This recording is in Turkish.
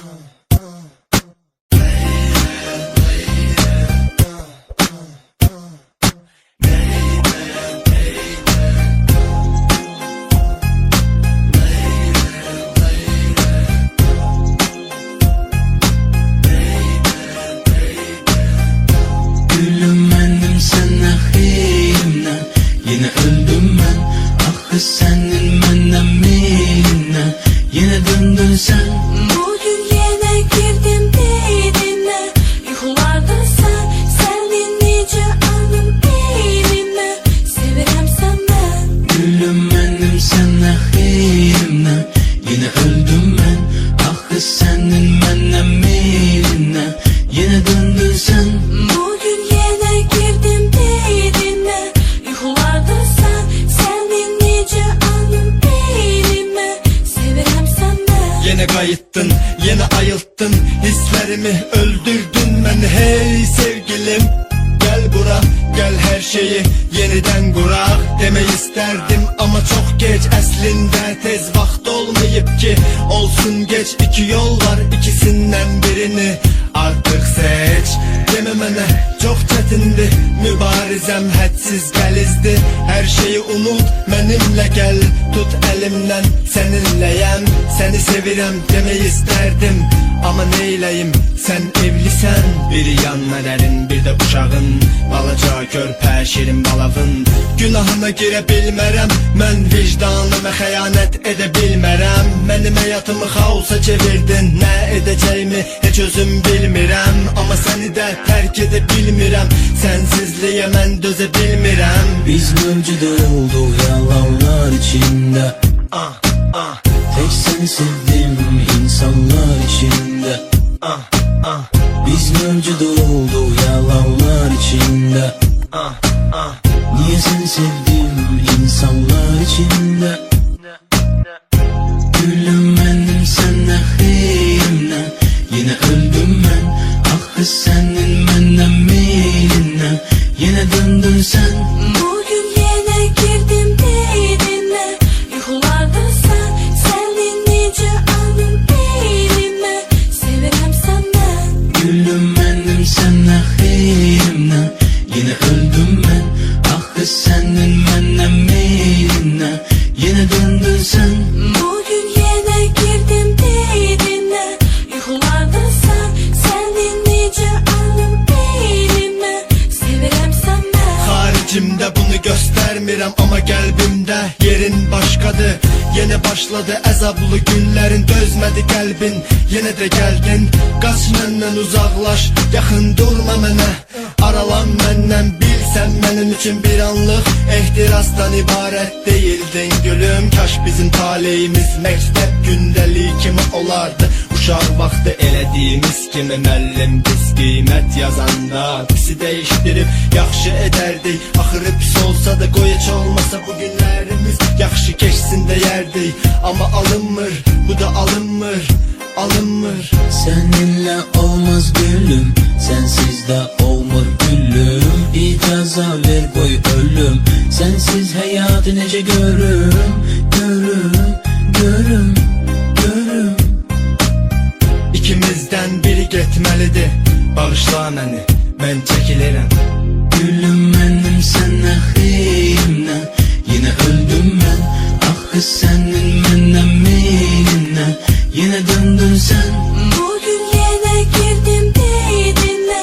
Gülüm bendim sen ahirimden, yine öldüm ben. Ah senin benden meylinden, yine döndün sen. Bugün yine girdim beynine, yuxularda sen nice alın elimden. Sevirəm senden. Gülüm bendim sen ahirimden, yine öldüm ben. Ah senin benden meylinden, yine döndün sen. Bugün yine girdim beynine, yuxularda sen nice alın elimden. Sevirəm senden. Yine kayıttın, yine ayılttın, hislerimi öldürdün beni hey sevgilim. Gel bura, gel her şeyi yeniden kurak demeyi isterdim ama çok geç. Əslində tez vaxt olmayıp ki, olsun geç. İki yol var, ikisinden birini artık seç. Deme mənə çok çetindi, mübarizem hədsiz gəlizdi. Her şeyi unut, benimle gel, tut elimden seninleyem. Seni sevirəm demeyi isterdim ama neyleyim, sen evlisen. Biri yanmaların, bir de uşağın, balaca körpə şirin balavın. Günahına girə bilmərəm, mən vicdanıma xəyanət edə bilmərəm. Mənim həyatımı xaosa çevirdin, nə edəcəyimi heç özüm bilmirəm. Ama səni də tərk edə bilmirəm, sensizliyə mən dözə bilmirəm. Biz mövcud olduk yalanlar içinde, tek seni sevdim insanlar içinde. Biz mevcut olduk yalanlar içinde, niye seni sevdim insanlar içinde. Gülüm bendim sen ahirimden, yine öldüm ben. Ah senin benden meylinden, yine döndün sen. Bugün yine girdim beynine, yuxularda sen nice alın elimden. Sevirəm senden. Gülüm bendim sen ahirimden, yine öldüm ben. Ah senin benden meylinden, yine döndün sen. Bugün yine girdim beynine, yuxularda sen nice alın elimden. Sevirəm senden. Haricimde bunu göstermirəm ama qəlbimdə yerin başqadır. Yine başladı əzablı günlərin, dözmədi qəlbin, yenə də gəldin. Qaç məndən uzaqlaş, yaxın durma mənə, aralan məndən. Bilsən mənim üçün bir anlıq ehtirasdan ibarət deyildin gülüm. Kaş bizim taleyimiz məktəb gündəlik kimi olardı. Uşaq vaxtı elədiyimiz kimi müəllim biz qiymət yazanda bizi dəyişdirib yaxşı edərdik. Axırı pis olsa da qoy heç olmasa bu günlərimiz yaxşı keçsin deyərdik. Ama alınmır, bu da alınmır, alınmır. Seninle olmaz gülüm, sensiz de olmur gülüm. İcaza ver koy ölüm, sensiz hayatı nece görüm. Görüm, görüm, görüm. İkimizden biri getməlidir, bağışla məni, mən çəkilirəm. Gülüm bendim sen ahirimden, yine öldüm ben. Ah senin benden meylinden, yine döndün sen. Bugün yine girdim beynine,